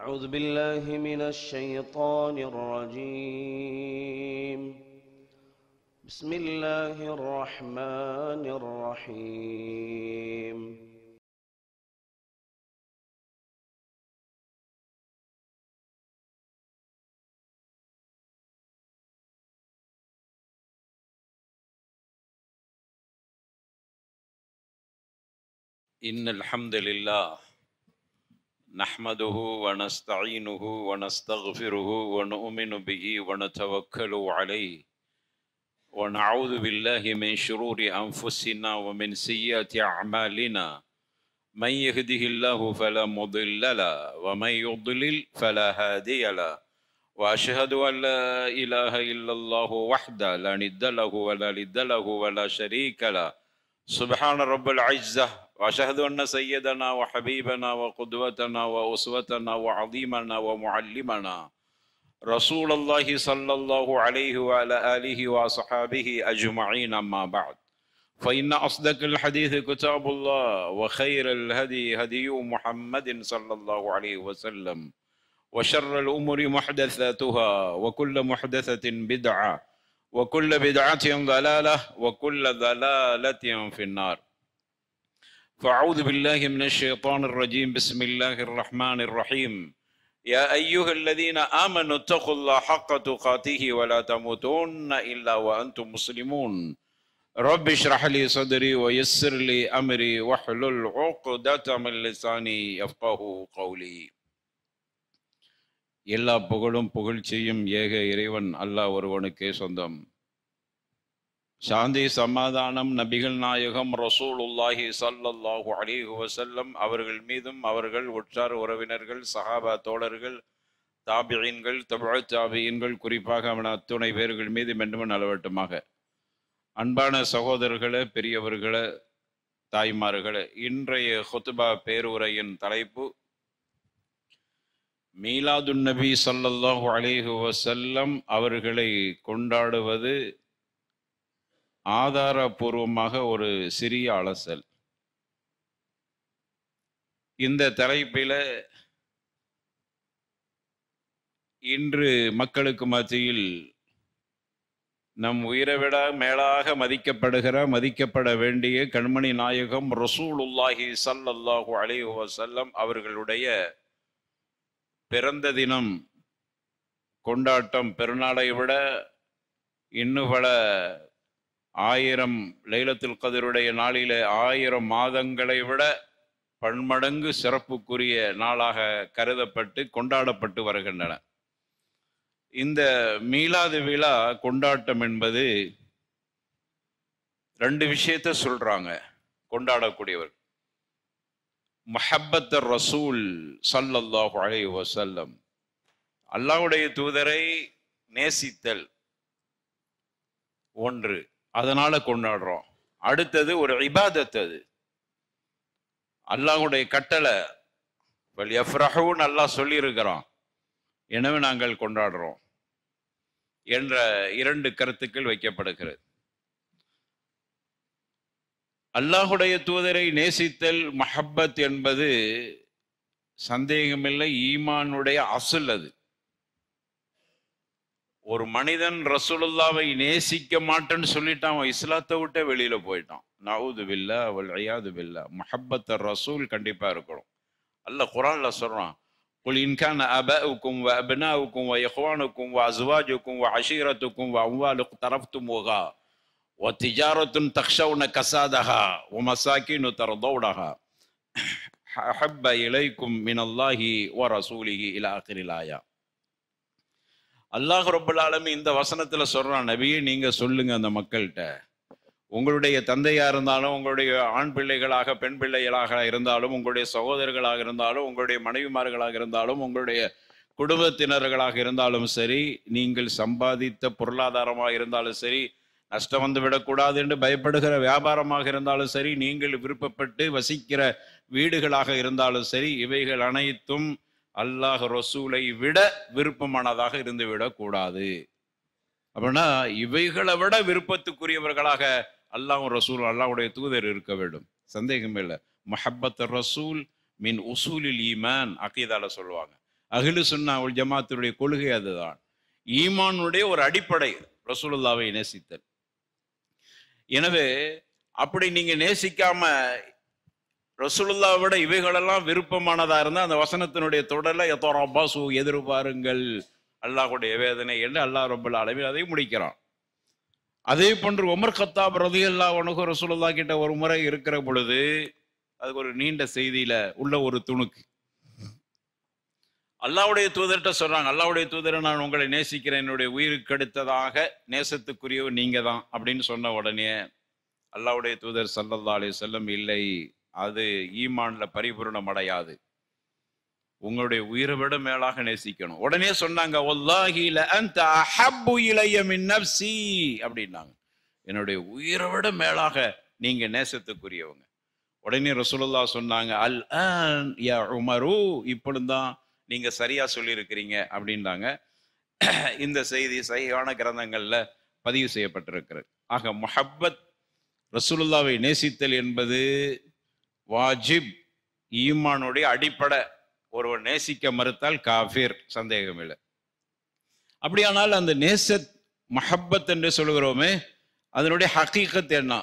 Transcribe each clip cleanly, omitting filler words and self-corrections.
أعوذ بالله من الشيطان الرجيم. بسم الله الرحمن الرحيم. إن الحمد لله نحمده ونستعينه ونستغفره ونؤمن به ونتوكل عليه ونعوذ بالله من شرور أنفسنا ومن سيئات أعمالنا. من يهده الله فلا مضل له ومن يضلل فلا هادي له، وأشهد أن لا إله إلا الله وحده لا ند له ولا ند له ولا شريك له، سبحان رب العزة. وأشهد أن سيدنا وحبيبنا وقدوتنا وأسوتنا وعظيمنا ومعلمنا رسول الله صلى الله عليه وعلى آله وصحابه أجمعين، أما بعد، فإن أصدق الحديث كتاب الله، وخير الهدي هدي محمد صلى الله عليه وسلم، وشر الأمور محدثاتها، وكل محدثة بدعة، وكل بدعة ضلالة، وكل ضلالة في النار. فأعوذ بالله من الشيطان الرجيم. بسم الله الرحمن الرحيم. يا أيها الذين آمنوا اتقوا الله حق تقاته ولا تموتن إلا وأنتم مسلمون. رب اشرح لي صدري ويسر لي أمري واحلل عقدة من لساني يفقهوا قولي. எல்லா புகழும் புகழ்ச்சியும் ஏக இறைவன் அல்லாஹ் ஒருவனுக்கே சொந்தம். சாந்தி சமாதானம் நபிகள் நாயகம் ரசூலுல்லாஹி ஸல்லல்லாஹு அலைஹி வஸல்லம் அவர்கள் மீதும், அவர்கள் உற்றார் உறவினர்கள், சஹாபா தோழர்கள், தாபிஈன்கள், தபு தாபிஈன்கள், குறிப்பாக அவன் அத்துணை பேர்கள் மீது மென்னும் நலவட்டுமாக. அன்பான சகோதரர்களே, பெரியவர்களே, தாய்மார்களே, இன்றைய ஹுத்பா பேருரையின் தலைப்பு மீலாதுன் நபி ஸல்லல்லாஹு அலைஹி வஸல்லம் அவர்களை கொண்டாடுவது ஆதாரபூர்வமாக ஒரு சிறிய அலசல். இந்த தலைப்பில இன்று மக்களுக்கு மத்தியில் நம் உயிரை விட மேலாக மதிக்கப்பட வேண்டிய கண்மணி நாயகம் ரசூலுல்லாஹி ஸல்லல்லாஹு அலைஹி வஸல்லம் அவர்களுடைய பிறந்த தினம் கொண்டாட்டம் பெருநாளை விட இன்னும் பல 1000 லைலத்துல் கத்ருடைய நாளிலே 1000 மாதங்களை விட பன்மடங்கு சிறப்புக்குரிய நாளாக கருதப்பட்டு கொண்டாடப்பட்டு வருகின்றன. இந்த மீலாது விழா கொண்டாட்டம் என்பது 2 விஷயத்தை சொல்றாங்க கொண்டாடக்கூடியவர். முஹப்பத் ரசூல் ஸல்லல்லாஹு அலைஹி வஸல்லம், அல்லாஹ்வுடைய தூதரை நேசித்தல் ஒன்று, அதனால கொண்டாடுறோம். அடுத்தது ஒரு இபாதத், அது அல்லாஹ்வுடைய கட்டளை. வல்யஃப்ரஹூன் அல்லாஹ் சொல்லி இருக்கிறான், எனவே நாங்கள் கொண்டாடுறோம் என்ற 2 கருத்துக்கள் வைக்கப்படுகிறது. அல்லாஹுடைய தூதரை நேசித்தல் மஹப்பத் என்பது சந்தேகமில்லை ஈமானுடைய அசுல். அது ஒரு மனிதன் ரசூலுல்லாவை நேசிக்க மாட்டேன்னு சொல்லிட்டான், அவன் இஸ்லாத்தை விட்டே வெளியில போயிட்டான். நஊது பில்லாஹ் வல் இயாது பில்லாஹ். மஹப்பத் ரசூல் கண்டிப்பா இருக்கணும். அல்லாஹ் குர்ஆன்ல சொல்றான், குல் இன் கான ஆபாஉக்கும் வ அப்னாஉக்கும் வ இஹ்வானுக்கும் வ அஸ்வாஜுக்கும் வ அஷீரத்துக்கும் வ அம்வாலு தரஃப்துமுஹா வ திஜாரத்துன் தக்ஷவுன கஸாதஹா வ மசாகினு தர்தௌனஹா அஹப்ப இலைக்கும் மினல்லாஹி வ ரசூலிஹி இலா ஆகிரில் ஆயா. அல்லாஹ் ரப்பல் ஆலமீன் இந்த வசனத்துல சொல்றான், நபியே நீங்க சொல்லுங்க அந்த மக்கள்கிட்ட, உங்களுடைய தந்தையா இருந்தாலும், உங்களுடைய ஆண் பிள்ளைகளாக பெண் பிள்ளைகளாக இருந்தாலும், உங்களுடைய சகோதரர்களாக இருந்தாலும், உங்களுடைய மனைவிமார்களாக இருந்தாலும், உங்களுடைய குடும்பத்தினர்களாக இருந்தாலும் சரி, நீங்கள் சம்பாதித்த பொருளாதாரமாக இருந்தாலும் சரி, நஷ்டம் வந்து விடக்கூடாது என்று பயப்படுகிற வியாபாரமாக இருந்தாலும் சரி, நீங்கள் விருப்பப்பட்டு வசிக்கிற வீடுகளாக இருந்தாலும் சரி, இவைகள் அனைத்தும் அல்லாஹ் ரசூலை விட விருப்பமானதாக இருந்துவிடக் கூடாது. அப்படின்னா இவைகளை விட விருப்பத்துக்குரியவர்களாக அல்லாஹ் ரசூல், அல்லாஹ்வுடைய தூதர் இருக்க வேண்டும். சந்தேகமே இல்லை. மஹப்பத் ரசூல் மின் உசூலில் ஈமான், அகீதால சொல்லுவாங்க. அஹ்லு சுன்னா வல் ஜமாத்துடைய கொள்கை அதுதான். ஈமானுடைய ஒரு அடிப்படை ரசூலுல்லாவை நேசித்தல். எனவே அப்படி நீங்க நேசிக்காம ரசூலுல்லாவை விட இவைகளெல்லாம் விருப்பமானதா இருந்தால் அந்த வசனத்தினுடைய தொடர்ல யதரப்பாசு எதிர்பாருங்கள் அல்லாஹ்வுடைய வேதனை என்று அல்லாஹ் ரப்பல் ஆலமீன் அதை முடிக்கிறான். அதே போன்று உமர் கத்தாப் ரலியல்லாஹு அன்ஹு ரசூலுல்லாஹ் கிட்ட ஒரு முறை இருக்கிற பொழுது, அதுக்கு ஒரு நீண்ட செய்தியில உள்ள ஒரு துணுக்கு, அல்லாஹ்வுடைய தூதர்கிட்ட சொல்றாங்க, அல்லாஹ்வுடைய தூதரை நான் உங்களை நேசிக்கிறேன், என்னுடைய உயிருக்கு அடுத்ததாக நேசத்துக்குரியவர் நீங்க தான் அப்படின்னு சொன்ன உடனே அல்லாஹ்வுடைய தூதர் ஸல்லல்லாஹு அலைஹி வஸல்லம், இல்லை, அது ஈமான்ல பரிபூரணம் அடையாது, உங்களுடைய உயிரை விட மேலாக நேசிக்கணும். உடனே சொன்னாங்க, வல்லாஹி ல அன்த அஹப்பு இலைய மின் நஃப்ஸி அப்படின்னாங்க, என்னுடைய உயிரை விட மேலாக நீங்க நேசத்துக்குரியவங்க. உடனே ரசூலுல்லாஹ் சொன்னாங்க, அல் ஆன் யா உமரு, இப்பொழுதுதான் நீங்க சரியா சொல்லியிருக்கிறீங்க அப்படின்றாங்க. இந்த செய்தி சஹீஹான கிரந்தங்கள்ல பதிவு செய்யப்பட்டிருக்கிறது. ஆக முஹப்பத், ரசூலுல்லாவை நேசித்தல் என்பது வாஜிப், ஈமானுடைய அடிப்படை. ஒருவர் நேசிக்க மறுத்தால் காஃபிர், சந்தேகம் இல்லை. அப்படியானால் அந்த நேசத் மஹப்பத் என்று சொல்கிறோமே, அதனுடைய ஹகீகத் என்ன,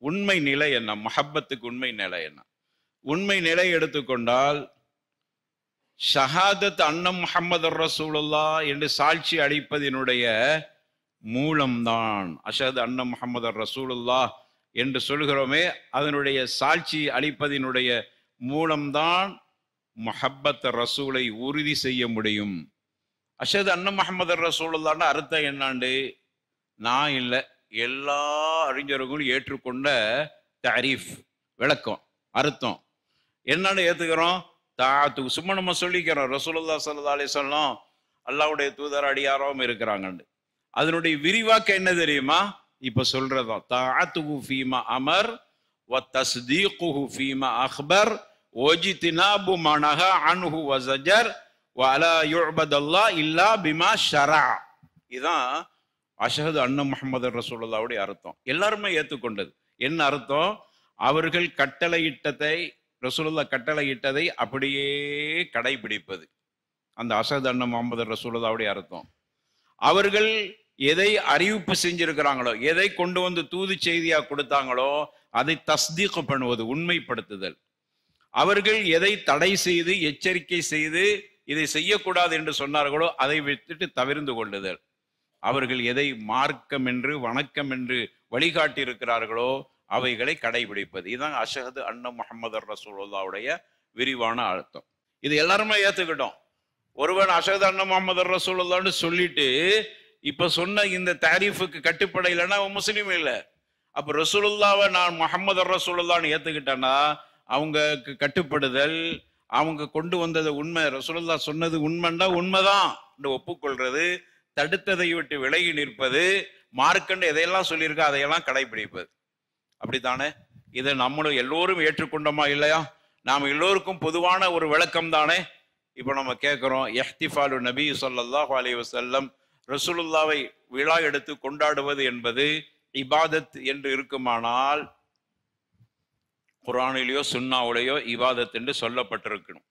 உண்மை நிலை என்ன, மஹப்பத்துக்கு உண்மை நிலை என்ன? உண்மை நிலை எடுத்துக்கொண்டால் ஷஹாதத் அன்னம் முஹம்மது ரசூலுல்லாஹ் என்று சாட்சி அளிப்பதனுடைய மூலம்தான், அஷஹது அன்னம் முஹம்மது ரசூலுல்லாஹ் என்று சொல்கிறோமே, அதனுடைய சாட்சி அளிப்பதனுடைய மூலம்தான் முஹப்பத் ரசூலை உறுதி செய்ய முடியும். அஷஹது அன்னம் முஹம்மது ரசூலுல்லாஹ்னா அர்த்தம் என்னாண்டு நான் இல்லை, எல்லா அறிஞர்களும் ஏற்றுக்கொண்ட தாரீஃப், விளக்கம், அர்த்தம் என்னன்னு ஏத்துக்கிறோம். தாத்து சும்மா நம்ம சொல்லிக்கிறோம், ரசூலுல்லாஹ் ஸல்லல்லாஹு அலைஹி வஸல்லம் அல்லாஹ்வுடைய தூதர் அடியாராவும் இருக்கிறாங்கன்னு. அதனுடைய விரிவாக்கம் என்ன தெரியுமா? இப்ப சொல்றதா, தாஅத்துஹு ஃபீமா அமர் வ தஸ்தீகுஹு ஃபீமா அக்பர் வஜ்தினாபு மா நஹா அன்ஹு வ ஸஜர் வ அலா யுஅபதல்லாஹ் இல்லா பிமா ஷரஅ. இதான் அஷ்ஹது அன்ன முஹம்மது ரசூலுல்லாஹ்வுடைய அர்த்தம். எல்லாருமே ஏற்றுக்கொண்டது. என்ன அர்த்தம்? அவர்கள் கட்டளையிட்டதை, ரசூலுல்லாஹ் கட்டளையிட்டதை அப்படியே கடைபிடிப்பது. அந்த அஷ்ஹது அன்ன முஹம்மது ரசூலுல்லாஹ்வுடைய அர்த்தம். அவர்கள் எதை அறிவிப்பு செஞ்சிருக்கிறாங்களோ, எதை கொண்டு வந்து தூது செய்தியா கொடுத்தாங்களோ அதை தஸ்தீக் பண்ணுவது, உண்மைப்படுத்துதல். அவர்கள் எதை தடை செய்து எச்சரிக்கை செய்து இதை செய்யக்கூடாது என்று சொன்னார்களோ அதை விட்டுட்டு தவிர்ந்து கொள்ளுதல். அவர்கள் எதை மார்க்கம் என்று வணக்கம் என்று வழிகாட்டி இருக்கிறார்களோ அவைகளை கடைபிடிப்பது. இதுதான் அஷ்ஹது அன்ன முஹம்மது ரசூலுல்லாஹ்வுடைய விரிவான அர்த்தம். இது எல்லாருமே ஏத்துக்கிட்டோம். ஒருவன் அஷ்ஹது அன்ன முஹம்மது ரசூலுல்லாஹ்னு சொல்லிட்டு இப்ப சொன்ன இந்த தாரீஃபுக்கு கட்டுப்படையில்லைன்னா அவன் முஸ்லீம் இல்லை. அப்ப ரசூலுல்லாவை நான் முஹம்மது ரசூலுல்லாஹ்னு ஏத்துக்கிட்டேன்னா அவங்களுக்கு கட்டுப்படுதல், அவங்க கொண்டு வந்தது உண்மை, ரசூலுல்லாஹ் சொன்னது உண்மைன்னா உண்மைதான் என்று ஒப்புக்கொள்றது, தடுத்ததை விட்டு விலகி நிற்பது, மார்க்கண்டு எதையெல்லாம் சொல்லியிருக்கா அதையெல்லாம் கடைபிடிப்பது. அப்படித்தானே? இதை நம்மளும் எல்லோரும் ஏற்றுக்கொண்டோமா இல்லையா? நாம் எல்லோருக்கும் பொதுவான ஒரு விளக்கம் தானே. இப்போ நம்ம கேட்கிறோம், இஹ்திஃபாலு நபி ஸல்லல்லாஹு அலைஹி வஸல்லம், ரசூலுல்லாவை விழா எடுத்து கொண்டாடுவது என்பது இபாதத் என்று இருக்குமானால் குர்ஆனிலேயோ சுன்னாவுலேயோ இபாதத் என்று சொல்லப்பட்டிருக்கணும்.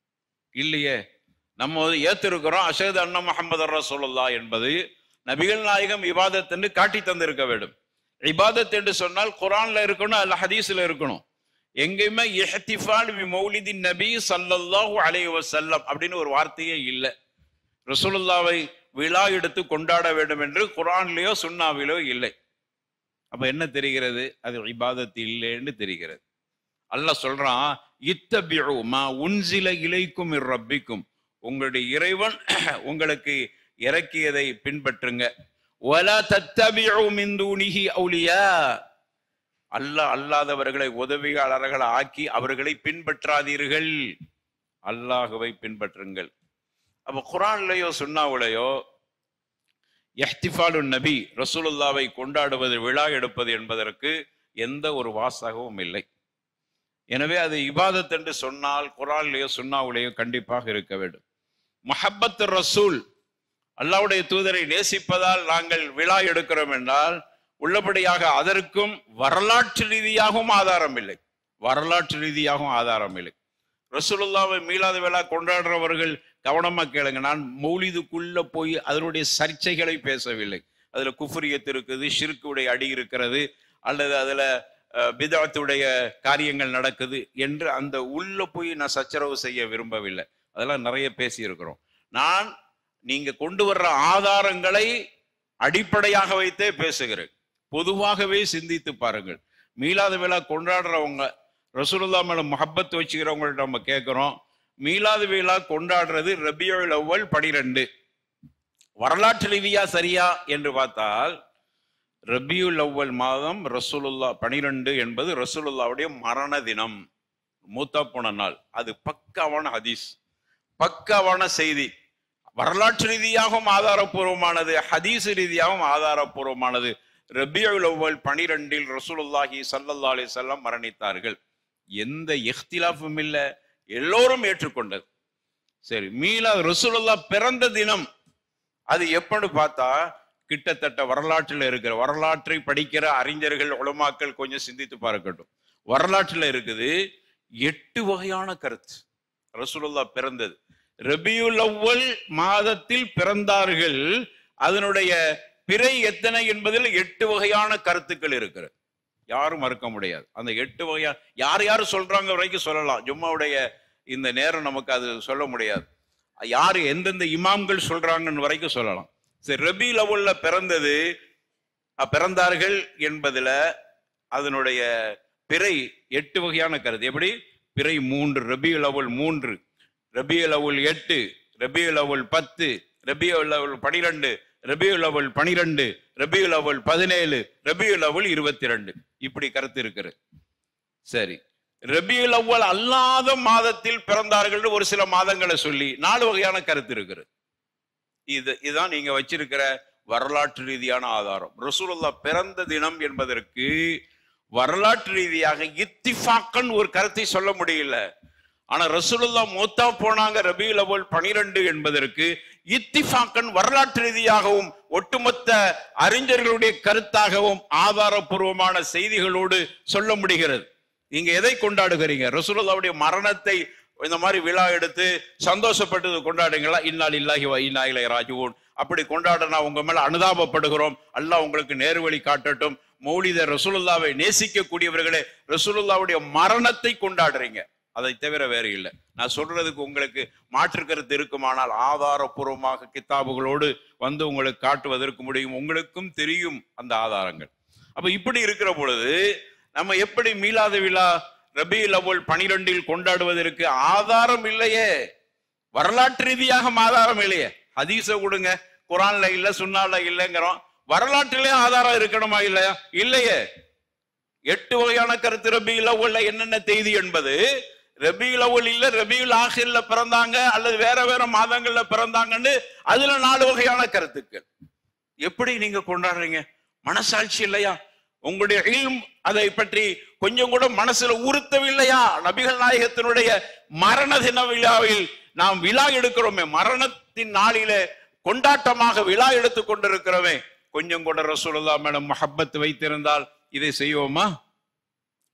இல்லையே, நம்ம ஏத்திருக்கிறோம் அஷ்ஹது அன்ன முஹம்மது ரசூலுல்லாஹ் என்பது நபிகள் நாயகம் இபாதத் என்று காட்டி தந்திருக்க வேண்டும். இபாதத் என்று சொன்னால் குர்ஆன்ல இருக்கணும், அல்ல ஹதீஸ்ல இருக்கணும். எங்கேயுமே இஹ்திஃபால் பி மௌலிதின் நபி ஸல்லல்லாஹு அலைஹி வஸல்லம் அப்படின்னு ஒரு வார்த்தையே இல்லை. ரசூலுல்லாவை விழா எடுத்து கொண்டாட வேண்டும் என்று குர்ஆன்லயோ சுன்னாவிலோ இல்லை. அப்ப என்ன தெரிகிறது? அது இபாதத் இல்லைன்னு தெரிகிறது. அல்லாஹ் சொல்றான், இத்தபிஉ மா உன்சில இலைக்கும் மிர் ரப்பிக்கும், உங்களுடைய இறைவன் உங்களுக்கு இறக்கியதை பின்பற்றுங்க. வலா தத்தபிஉ மின் தூனிஹி அவுலியா, அல்லாஹ் அல்லாதவர்களை உதவியாளர்களை ஆக்கி அவர்களை பின்பற்றாதீர்கள், அல்லாஹ்வை பின்பற்றுங்கள். அப்ப குர்ஆன்லயோ சுன்னாவுலயோ இஹ்திஃபாலு நபி, ரசூலுல்லாவை கொண்டாடுவது, விழா எடுப்பது என்பதற்கு எந்த ஒரு வாசகமும் இல்லை. எனவே அது இபாதத் என்று சொன்னால் குர்ஆன்லயோ சுன்னாவுலயோ கண்டிப்பாக இருக்க வேண்டும். முஹப்பத் ரசூல், அல்லாஹ்வுடைய தூதரை நேசிப்பதால் நாங்கள் விழா எடுக்கிறோம் என்றால் உள்ளபடியாக அதற்கும் வரலாற்று ரீதியாகவும் ஆதாரம் இல்லை, வரலாற்று ரீதியாகவும் ஆதாரம் இல்லை. ரசூலுல்லாவை மீலாது விழா கொண்டாடுறவர்கள் கவனமா கேளுங்க. நான் மௌலிதுக்குள்ள போய் அதனுடைய சர்ச்சைகளை பேசவில்லை. அதுல குஃப்ரியத் இருக்குது, ஷிர்க்குடைய அடி இருக்கிறது, அல்லது அதுல பிதஅத்துடைய காரியங்கள் நடக்குது என்று அந்த உள்ள போய் நான் சச்சரவு செய்ய விரும்பவில்லை. அதெல்லாம் நிறைய பேசி இருக்கிறோம். நான் நீங்க கொண்டு வர்ற ஆதாரங்களை அடிப்படையாக வைத்தே பேசுகிறேன். பொதுவாகவே சிந்தித்து பாருங்கள். மீலாது விழா கொண்டாடுறவங்க, ரசூலுல்லாஹ் மேல முஹப்பத் வச்சுக்கிறவங்கள்ட்ட நம்ம கேட்கிறோம், மீலாது விழா கொண்டாடுறது ரபியுல் அவ்வல் 12 வரலாற்று ரீதியா சரியா என்று பார்த்தால், ரபியுல் அவ்வல் மாதம் ரசூலுல்லாஹ் 12 என்பது ரசூலுல்லாஹ்வுடைய மரண தினம், மூத்தா போன நாள். அது பக்காவான ஹதீஸ், பக்காவான செய்தி, வரலாற்று ரீதியாகவும் ஆதாரபூர்வமானது, ஹதீஸ் ரீதியாகவும் ஆதாரபூர்வமானது. ரபியுல் அவ்வல் 12 ரசூலுல்லாஹி ஸல்லல்லாஹு அலைஹி வஸல்லம் மரணித்தார்கள். எந்த இஹ்திலாஃபும் இல்லை, எல்லோரும் ஏற்றுக்கொண்டது. சரி, மீலாத் ரசூலுல்லாஹ் பிறந்த தினம் அது எப்பன்னு பார்த்தா, கிட்டத்தட்ட வரலாற்றில் இருக்கிற, வரலாற்றை படிக்கிற அறிஞர்கள் உலமாக்கள் கொஞ்சம் சிந்தித்து பார்க்கட்டும். வரலாற்றில் இருக்குது 8 வகையான கருத்து. ரசூலுல்லாஹ் பிறந்தது ரபியுல் அவ்வல் மாதத்தில் பிறந்தார்கள். அதனுடைய பிறை எத்தனை என்பதில் 8 வகையான கருத்துக்கள் இருக்கிறது. யாரும் மறுக்க முடியாது. அந்த 8 வகையா யார் யாரு சொல்றாங்க வரைக்கும் சொல்லலாம். ஜும்மாவுடைய இந்த நேரம் நமக்கு அது சொல்ல முடியாது. யாரு எந்தெந்த இமாம்கள் சொல்றாங்கன்னு வரைக்கும் சொல்லலாம். சரி, ரபியுல் அவ்வல்ல பிறந்தார்கள் என்பதுல அதனுடைய பிறை 8 வகையான கருத்து. எப்படி? பிறை 3, ரபியுல் அவ்வல் 3, ரபியுல் அவ்வல் 8, ரபியுல் அவ்வல் 10, ரபியுல் அவ்வல் 12, ரபியுல் அவ்வல் 12, ரபியுல் அவ்வல் 17, ரபியுல் அவ்வல் 22. இப்படி கருத்து இருக்கிறது. சரி, ரபியுல் அவ்வல் அல்லாத மாதத்தில் பிறந்தார்கள் ஒரு சில மாதங்களை சொல்லி 4 வகையான கருத்து இருக்கிறது. இதுதான் நீங்க வச்சிருக்கிற வரலாற்று ரீதியான ஆதாரம். ரசூலுல்லாஹ் பிறந்த தினம் என்பதற்கு வரலாற்று ரீதியாக இத்திஃபாக்கன் ஒரு கருத்தை சொல்ல முடியல. ஆனா ரசூலுல்லாஹ் மூத்தா போனாங்க ரபியுல் அவ்வல் 12 என்பதற்கு இத்திஃபாக்கன் வரலாற்று ரீதியாகவும் ஒட்டுமொத்த அறிஞர்களுடைய கருத்தாகவும் ஆதாரபூர்வமான செய்திகளோடு சொல்ல முடிகிறது. நீங்க எதை கொண்டாடுகிறீங்க? ரசூலுல்லாஹ்வுடைய மரணத்தை இந்த மாதிரி விழா எடுத்து சந்தோஷப்பட்டு கொண்டாடுங்களா? இன்னா லில்லாஹி வ இன்னா இலைஹி ராஜிஊன். அப்படி கொண்டாடினா உங்க மேல அனுதாபப்படுகிறோம், அல்லாஹ் உங்களுக்கு நேர்வழி காட்டட்டும். மௌலித ரசூலுல்லாஹ்வை நேசிக்கக்கூடியவர்களே, ரசூலுல்லாஹ்வுடைய மரணத்தை கொண்டாடுறீங்க, அதை தவிர வேறு இல்லை. நான் சொல்றதுக்கு உங்களுக்கு மாற்று கருத்து இருக்குமானால் ஆதாரபூர்வமாக கிதாபுகளோடு வந்து உங்களுக்கு காட்டுவதற்கு முடியும். உங்களுக்கும் தெரியும் அந்த ஆதாரங்கள். அப்ப இப்படி இருக்கிற பொழுது நம்ம எப்படி மீலாது விழா ரபியுல் அவ்வல் 12 கொண்டாடுவதற்கு ஆதாரம் இல்லையே, வரலாற்று ரீதியாக ஆதாரம் இல்லையே. ஹதீஸ கொடுங்க, குர்ஆன்ல இல்ல, சுன்னால இல்லைங்கிறோம். வரலாற்றிலே ஆதாரம் இருக்கணுமா இல்லையா? இல்லையே. 8 வகையான கருத்து ரபியுல் அவ்வல்ல என்னென்ன செய்தி என்பது, ரபியுல் அவ்வல் இல்ல ரபியுல் ஆஹிர்ல பிறந்தாங்க அல்லது வேற வேற மாதங்கள்ல பிறந்தாங்கன்னு அதுல 4 வகையான கருத்துக்கள். எப்படி நீங்க கொண்டாடுறீங்க? மனசாட்சி இல்லையா? உங்களுடைய இல்ம் அதை பற்றி கொஞ்சம் கூட மனசுல உறுத்தவில்லையா? நபிகள் நாயகத்தினுடைய மரண தின விழாவில் நாம் விழா எடுக்கிறோமே, மரணத்தின் நாளிலே கொண்டாட்டமாக விழா எடுத்துக் கொண்டிருக்கிறோமே, கொஞ்சம் கூட ரசூலுல்லாஹ் மேல முஹப்பத் வைத்திருந்தால் இதை செய்வோமா?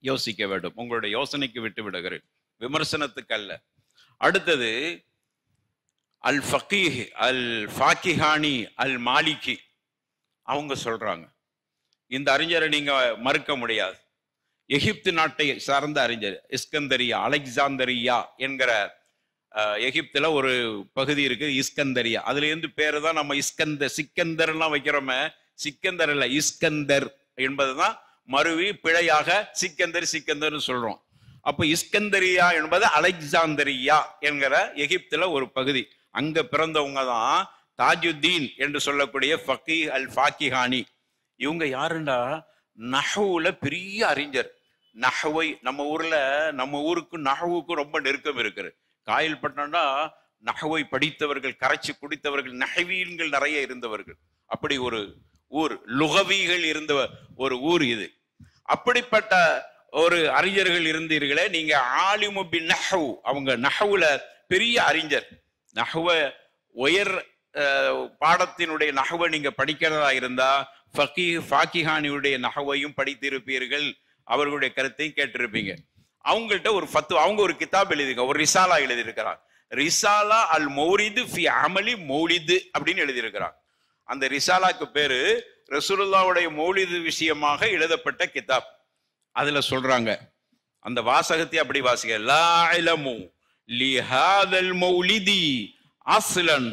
யோசிக்க வேண்டும். உங்களுடைய யோசனைக்கு விட்டு விடுகிறேன், விமர்சனத்துக்கு அல்ல. அடுத்தது அல் ஃபகீஹ் அல் ஃபாக்கிஹானி அல் மாலிகி. அவங்க சொல்றாங்க, இந்த அறிஞரை நீங்க மறுக்க முடியாது. எகிப்து நாட்டை சார்ந்த அறிஞர், இஸ்கந்தரியா, அலெக்சாந்தரியா என்கிற எகிப்துல ஒரு பகுதி இருக்கு, இஸ்கந்தரியா. அதுல இருந்து பேரு தான் நம்ம சிக்கந்தர் எல்லாம் வைக்கிறோமே, சிக்கந்தர் இல்ல, இஸ்கந்தர் என்பதுதான் மருவி பிழையாக சிக்கந்தர் சொல்றோம். அப்ப இஸ்கந்தரியா என்பது அலெக்சாந்தரியா என்கிற எகிப்துல ஒரு பகுதி. அங்க பிறந்தவங்க தான் தாஜுத்தீன் என்று சொல்லக்கூடிய ஃபகீஹ் அல் ஃபாக்கிஹானி. இவங்க யாருண்டா, நஹ்வுல பெரிய அறிஞர். நஹ்வை நம்ம ஊருக்கு நஹ்வுக்கு ரொம்ப நெருக்கம் இருக்குது. காயல்பட்டினம்னா நஹ்வை படித்தவர்கள், கரைச்சி குடித்தவர்கள், நஹ்வீன்கள் நிறைய இருந்தவர்கள். அப்படி ஒரு ஊர், லுகவிகள் இருந்த ஒரு ஊர் இது. அப்படிப்பட்ட ஒரு அறிஞர்கள் இருந்தீர்களே நீங்க. ஆலிமு பின் நஹ்வ், அவங்க நஹ்வுல பெரிய அறிஞர். நஹ்வ உயர் பாடத்தினுடைய நஹ்வை நீங்க படிக்கிறதா இருந்தா ஃபகீஹ் ஃபாக்கிஹானியுடைய நஹ்வையும் படித்திருப்பீர்கள், அவர்களுடைய கருத்தையும் கேட்டிருப்பீங்க. அவங்கள்ட்ட ஒரு ஃபத்வா, அவங்க ஒரு கிதாப் எழுதிருக்க, ஒரு ரிசாலா எழுதியிருக்கிறார். ரிசாலா அல் மௌரிது ஃபி அமலி மௌலிது அப்படின்னு எழுதியிருக்கிறாங்க. அந்த ரிசாலாக்கு பேரு ரசூலுல்லாஹ்வுடைய மௌலிது விஷயமாக எழுதப்பட்ட கிதாப். அதுல சொல்றாங்க, அந்த வாசகத்தை அப்படி வாசிக்க, லா இலமு லிஹாதல் மௌலிதி அஸ்லன்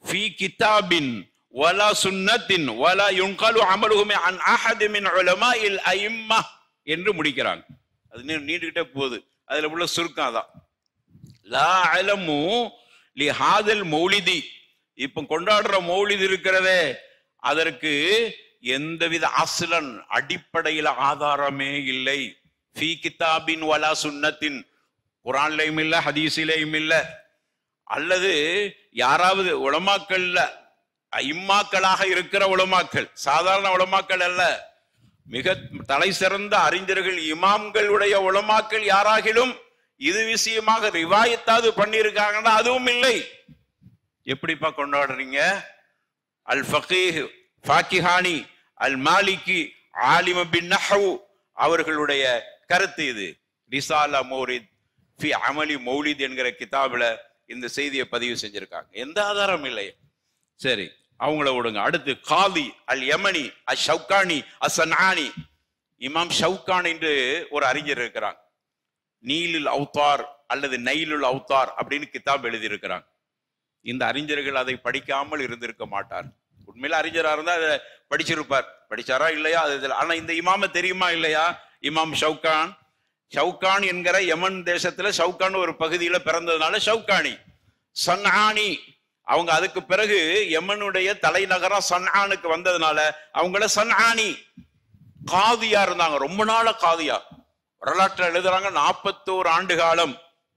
ஃபி கிதாபின் வலா சுன்னத்தின் வலா யுன்கலு அமலுஹு அன் அஹத் மின் உலமாஇல் அயிம்மா என்று முடிக்கிறாங்க. அது நீண்டுகிட்டே போகுது. அதுல உள்ள சுருக்கம் அதான், லா இலமு லிஹாதல் மௌலிதி. இப்ப கொண்டாடுற மௌலிது இருக்கிறதே, அதற்கு எந்தவித அஸ்லன் அடிப்படையில ஆதாரமே இல்லை. ஃபீ கிதாபின் வலா சுன்னத்தின், குர்ஆன்லயும் இல்ல ஹதீஸிலேயும் இல்ல. அல்லது யாராவது உலமாக்கள்ல இம்மாக்களாக இருக்கிற உலமாக்கள், சாதாரண உலமாக்கள் அல்ல, மிக தலை சிறந்த அறிஞர்கள் இமாம்களுடைய உலமாக்கள் யாராகிலும் இது விஷயமாக ரிவாயத்தாவது பண்ணியிருக்காங்கன்னா அதுவும் இல்லை. எப்படிப்பா கொண்டாடுறீங்க? அல் ஃபகீஹ் ஃபாக்கிஹானி அல் மாலிகி ஆலிம பின் நஹ்வு அவர்களுடைய கருத்து இது. ரிசாலா மௌரித் ஃபி அமலி மௌலித் என்கிற கிதாபில் இந்த செய்தியை பதிவு செஞ்சிருக்காங்க. எந்த ஆதாரம் இல்லை. சரி, அவங்கள விடுங்க. அடுத்து காதி அல் யமனி அல் ஷவுகானி அஸ் சன்ஆனி. இமாம் ஷவுகான் என்று ஒரு அறிஞர் இருக்கிறாங்க. நீலுல் அவுத்தார் அல்லது நைலுல் அவுத்தார் அப்படின்னு கிதாப் எழுதியிருக்கிறாங்க. இந்த அறிஞர்கள் அதை படிக்காமல் இருந்திருக்க மாட்டார். உண்மையில அறிஞராக இருந்தா அதை படிச்சிருப்பார். படிச்சாரா இல்லையா அது. ஆனா இந்த இமாம தெரியுமா இல்லையா? இமாம் ஷவுகான். ஷவுகான் என்கிற யமன் தேசத்துல ஷவுகான் ஒரு பகுதியில பிறந்ததுனால ஷவுகானி. சன்ஆனி அவங்க அதுக்கு பிறகு யமனுடைய தலைநகரம் சன்ஆனுக்கு வந்ததுனால அவங்கள சன்ஆனி. காதியா இருந்தாங்க, ரொம்ப நாள காதியா. வரலாற்று எழுதுறாங்க, 41 ஆண்டு காலம்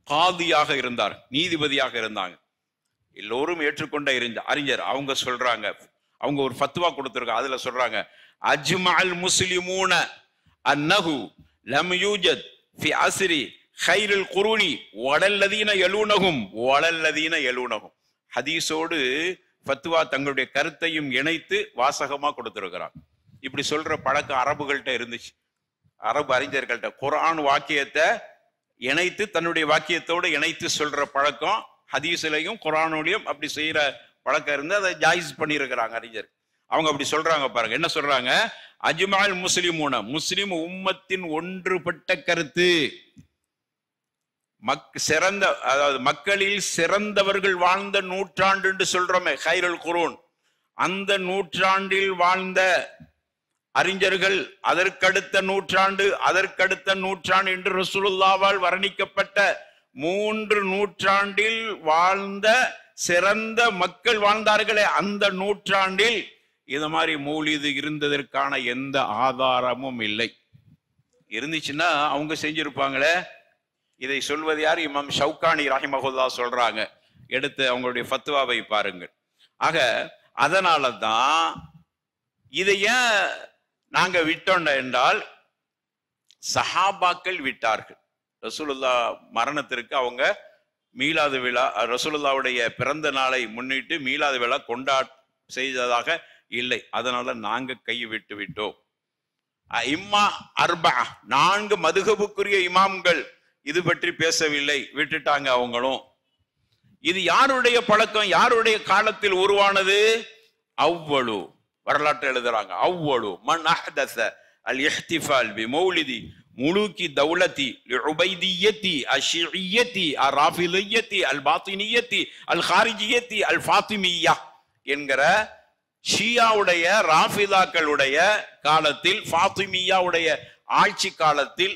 காதியாக இருந்தார், நீதிபதியாக இருந்தாங்க. எல்லோரும் ஏற்றுக்கொண்ட அறிஞர். அவங்க சொல்றாங்க, அவங்க ஒரு ஃபத்வா கொடுத்திருக்காங்க. அதுல சொல்றாங்க, அஜ்மஅல் முஸ்லிமூன அன்னஹு லம் யூஜத் ஃபி அஸ்ரி கைருல் குரூனி வலல்லதீன யலூனஹும் வலல்லதீன யலூனஹும். ஹதீஸோடு ஃபத்வா தங்களுடைய கருத்தையும் இணைத்து வாசகமா கொடுத்திருக்கிறாங்க. இப்படி சொல்ற பழக்கம் அரபுகள்கிட்ட இருந்துச்சு. அரபு அறிஞர்கள்ட்ட குர்ஆன் வாக்கியத்தை இணைத்து தன்னுடைய வாக்கியத்தோடு இணைத்து சொல்ற பழக்கம் ஹதீஸ்லையும் குர்ஆனோடையும் அப்படி செய்யற பழக்கம் இருந்து அதை ஜாயிஸ் பண்ணியிருக்கிறாங்க அறிஞர். அவங்க அப்படி சொல்றாங்க பாருங்க, என்ன சொல்றாங்க? அஜ்மஅல் முஸ்லிமூன, முஸ்லிம் உம்மத்தின் ஒன்றுபட்ட கருத்து, சிறந்த, அதாவது மக்களில் சிறந்தவர்கள் வாழ்ந்த நூற்றாண்டு என்று சொல்றோமே கைருல் குரூன், அந்த நூற்றாண்டில் வாழ்ந்த அறிஞர்கள், அதற்கடுத்த நூற்றாண்டு, அதற்கடுத்த நூற்றாண்டு என்று ரசூலுல்லாஹ்வால் வர்ணிக்கப்பட்ட 3 நூற்றாண்டில் வாழ்ந்த சிறந்த மக்கள் வாழ்ந்தார்களே, அந்த நூற்றாண்டில் இது மாதிரி மௌலிது இருந்ததற்கான எந்த ஆதாரமும் இல்லை. இருந்துச்சுன்னா அவங்க செஞ்சிருப்பாங்களே. இதை சொல்வது யார்? இமாம் ஷவுகானி ரஹிமஹுல்லாஹ் சொல்றாங்க. எடுத்து அவங்களுடைய ஃபத்வாவை பாருங்கள். ஆக அதனால தான் இதை ஏன் நாங்க விட்டோம் என்றால், சஹாபாக்கள் விட்டார்கள். ரசூலுல்லாஹ் மரணத்திற்கு அவங்க மீலாது விழா, ரசூலுல்லாஹ்வுடைய பிறந்த நாளை முன்னிட்டு மீலாது விழா செய்ததாக இல்லை. அதனால நாங்க கை விட்டு விட்டோம். இம்மா அர்பா, 4 மதுஹபுக்குரிய இமாம்கள் இது பற்றி பேசவில்லை, விட்டுட்டாங்க அவங்களும். இது யாருடைய பழக்கம், யாருடைய காலத்தில் உருவானது? அவ்வளு வரலாற்று எழுதுறாங்க. அவ்வளு மன் அஹ்தஸ அல் இஹ்திஃபால் பி மௌலிதி முலூக்கி தௌலதி லிஉபைதிய்யதி அஷ்ஷிஇய்யதி அராஃபிதிய்யதி அல் பாத்தினிய்யதி அல் ஹாரிஜிய்யதி அல் ஃபாத்திமிய்யா என்கிற ஷியாவுடைய ராஃபிதாக்களுடைய காலத்தில், ஃபாத்திமிய்யாவுடைய ஆட்சி காலத்தில்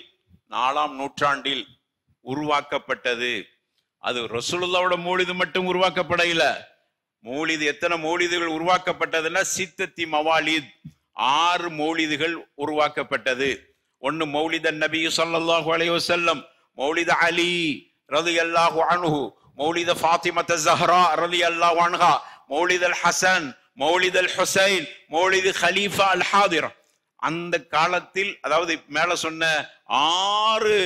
4ஆம் நூற்றாண்டில் உருவாக்கப்பட்டது. அது ரசூலுல்லாஹ்வோட மௌலிது மட்டும் உருவாக்கப்படல. மௌலிது எத்தனை மௌலிதுகள் உருவாக்கப்பட்டதுன்னா, சித்தத்தி மவாலித் 6 மௌலிதுகள் உருவாக்கப்பட்டது. ஒன்னு மௌலித நபி ஸல்லல்லாஹு அலைஹி வஸல்லம், மௌலித அலி ரலியல்லாஹு அன்ஹு, மௌலித ஃபாத்திமத ஸஹ்ரா ரலியல்லாஹு அன்ஹா, மௌலித அல் ஹசன், மௌலித அல் ஹுசைன், மௌலித கலீஃபா அல் ஹாதிர். அந்த காலத்தில், அதாவது மேல சொன்ன 6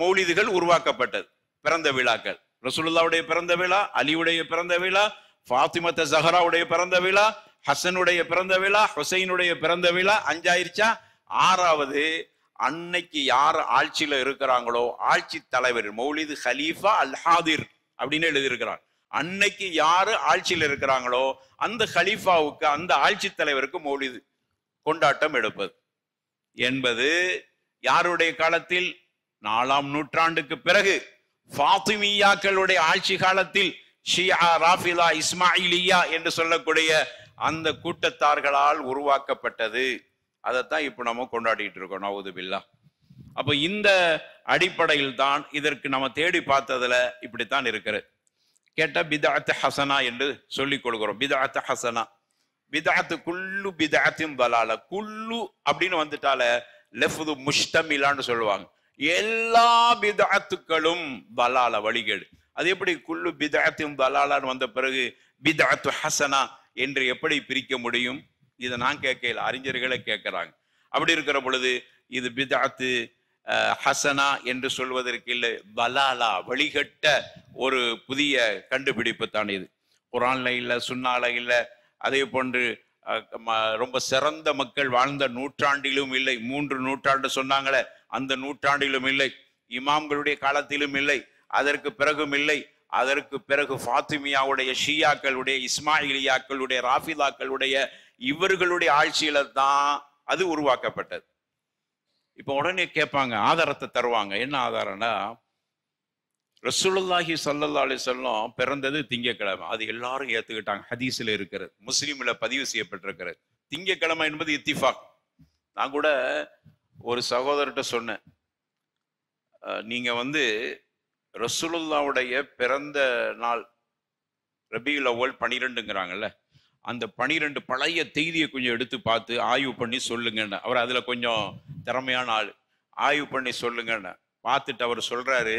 மௌலிதுகள் உருவாக்கப்பட்டது. பிறந்த விழாக்கள், ரசூலுல்லாஹ்வுடைய பிறந்த விழா, அலியுடைய பிறந்த விழா, ஃபாத்திமத ஸஹ்ராவுடைய பிறந்த விழா, ஹசனுடைய பிறந்த விழா, ஹுசைனுடைய பிறந்த விழா. 5 ஆயிருச்சா? 6வது அன்னைக்கு யார் ஆட்சியில இருக்கிறாங்களோ ஆட்சி தலைவர் மௌலிது கலீஃபா அல் ஹாதிர் அப்படின்னு எழுதியிருக்கிறான். அன்னைக்கு யாரு ஆட்சியில் இருக்கிறாங்களோ அந்த ஹலீஃபாவுக்கு, அந்த ஆட்சி தலைவருக்கு மௌலிது கொண்டாட்டம் எடுப்பது என்பது யாருடைய காலத்தில்? 4ஆம் நூற்றாண்டுக்கு பிறகு ஃபாத்திமியாக்களுடைய ஆட்சி காலத்தில் ஷியா, ராஃபிதா, இஸ்மாயிலியா என்று சொல்லக்கூடிய அந்த கூட்டத்தார்களால் உருவாக்கப்பட்டது. அதைத்தான் இப்ப நம்ம கொண்டாடிட்டு இருக்கோம். நவுது பில்லாஹ். அப்ப இந்த அடிப்படையில் தான் இதற்கு நம்ம தேடி பார்த்ததுல இப்படித்தான் இருக்கிறது. கேட்ட பிதஅத் ஹசனா என்று சொல்லிக் கொள்கிறோம். பிதஅத் ஹசனா, பிதஅத் குல்லு பிதஅத்தின் தலால. குல்லு அப்படின்னு வந்துட்டால லஃப்து முஷ்தமிலான்னு சொல்லுவாங்க. எல்லா பிதஅத்துக்களும் தலால, வழிகேடு. அது எப்படி குல்லு பிதஅத்தின் தலாலான்னு வந்த பிறகு பிதஅத் ஹசனா என்று எப்படி பிரிக்க முடியும்? இதை நான் கேட்கல, அறிஞர்களை கேட்கிறாங்க. அப்படி இருக்கிற பொழுது இது பிதஅத்து ஹசனா என்று சொல்வதற்கு இல்லை, பலாலா, வழிகட்ட ஒரு புதிய கண்டுபிடிப்பு தான் இது. குர்ஆன்ல இல்லை, சுன்னால இல்லை, அதே போன்று ரொம்ப சிறந்த மக்கள் வாழ்ந்த நூற்றாண்டிலும் இல்லை. 3 நூற்றாண்டு சொன்னாங்களே, அந்த நூற்றாண்டிலும் இல்லை. இமாம்களுடைய காலத்திலும் இல்லை, அதற்கு பிறகும் இல்லை. அதற்கு பிறகு ஃபாத்திமியாவுடைய, ஷியாக்களுடைய, இஸ்மாயிலியாக்களுடைய, ராஃபிதாக்களுடைய, இவர்களுடைய ஆட்சியில தான் அது உருவாக்கப்பட்டது. இப்ப உடனே கேட்பாங்க, ஆதாரத்தை தருவாங்க. என்ன ஆதாரம்னா, ரசூலுல்லாஹி ஸல்லல்லாஹு அலைஹி வஸல்லம் பிறந்தது திங்கக்கிழமை. அது எல்லாரும் ஏத்துக்கிட்டாங்க. ஹதீஸ்ல இருக்கிறது, முஸ்லிம்ல பதிவு செய்யப்பட்டிருக்கிறது. திங்கக்கிழமை என்பது இத்திஃபாக். நான் கூட ஒரு சகோதரர்கிட்ட சொன்னேன், நீங்க ரசூலுல்லாவுடைய பிறந்த நாள் ரபியுல் அவ்வல் 12ங்கிறாங்கல்ல, அந்த 12 பழைய செய்தியை கொஞ்சம் எடுத்து பார்த்து ஆய்வு பண்ணி சொல்லுங்கன்னு. அவர் அதுல கொஞ்சம் திறமையான ஆள். ஆய்வு பண்ணி சொல்லுங்கன்னு பார்த்துட்டு அவர் சொல்றாரு,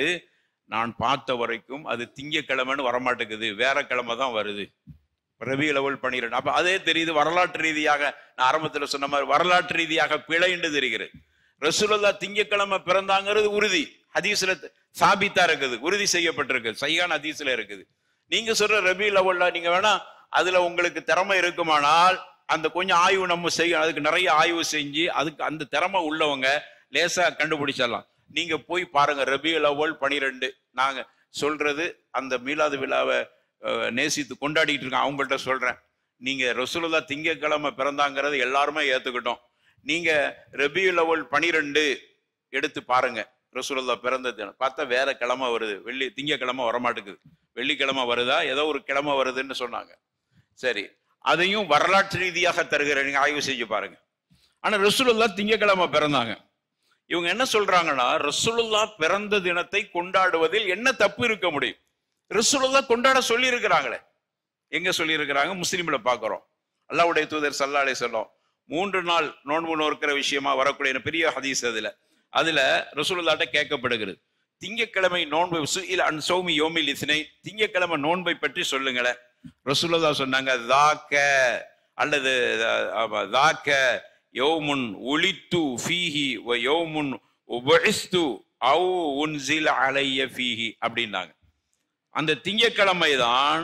நான் பார்த்த வரைக்கும் அது திங்கக்கிழமைன்னு வரமாட்டேங்குது, வேற கிழமை தான் வருது. ரபியுல் அவ்வல் 12. அப்ப அதே தெரியுது, வரலாற்று ரீதியாக நான் ஆரம்பத்தில் சொன்ன மாதிரி வரலாற்று ரீதியாக பிழைன்னு தெரிகிறது. ரசூலுல்லாஹ் திங்கக்கிழமை பிறந்தாங்கிறது உறுதி, ஹதீஸ்ல சாபித்தா இருக்குது, உறுதி செய்யப்பட்டிருக்கு, சஹீஹான ஹதீஸ்ல இருக்குது. நீங்க சொல்ற ரபியுல் அவ்வல்ல நீங்க வேணா அதுல உங்களுக்கு திறமை இருக்குமானால் அந்த கொஞ்சம் ஆய்வு நம்ம செய்யணும். அதுக்கு நிறைய ஆய்வு செஞ்சு அதுக்கு அந்த திறமை உள்ளவங்க லேசா கண்டுபிடிச்சிடலாம். நீங்க போய் பாருங்க, ரபியுல் அவ்வல் 12. நாங்க சொல்றது அந்த மீலாது விழாவை நேசித்து கொண்டாடிட்டு இருக்கோம். அவங்கள்ட்ட சொல்றேன், நீங்க ரசூலுல்லாஹ் திங்கக்கிழமை பிறந்தாங்கிறது எல்லாருமே ஏத்துக்கிட்டோம். நீங்க ரபியுல் அவ்வல் 12 எடுத்து பாருங்க, ரசூலுல்லாஹ் பிறந்தது பார்த்தா வேற கிழமை வருது, திங்கக்கிழமை வரமாட்டேங்குது, வெள்ளிக்கிழமை வருதா, ஏதோ ஒரு கிழமை வருதுன்னு சொன்னாங்க. சரி, அதையும் வரலாற்று ரீதியாக தருகிறேன், நீங்க ஆய்வு செஞ்சு பாருங்க. ஆனா ரசூலுல்லாஹ் திங்கக்கிழமை பிறந்தாங்க. இவங்க என்ன சொல்றாங்கன்னா, ரசூலுல்லாஹ் பிறந்த தினத்தை கொண்டாடுவதில் என்ன தப்பு இருக்க முடியும்? ரசூலுல்லாஹ் கொண்டாட சொல்லி இருக்கிறாங்களே. எங்க சொல்லி இருக்கிறாங்க? முஸ்லிம்ல பாக்குறோம். அல்லாஹ்வுடைய தூதர் ஸல்லல்லாஹு அலைஹி வஸல்லம் 3 நாள் நோன்பு நோக்கிற விஷயமா வரக்கூடிய பெரிய ஹதீஸ் அதுல ரசூலுல்லாஹ்ட்ட கேட்கப்படுகிறது, திங்கக்கிழமை நோன்பு அன் சௌமி யோமில் இஸ்னை, திங்கக்கிழமை நோன்பை பற்றி சொல்லுங்களேன். ரசூலுல்லாஹ் சொன்னாங்க, தாக்க அல்லது தாக்க யௌமுன் உலித்து ஃபீஹி வ யௌமுன் உபஇஸ்து அவ் உன்ஸில அலைய ஃபீஹி அப்படின்னாங்க. அந்த திங்கக்கிழமை தான்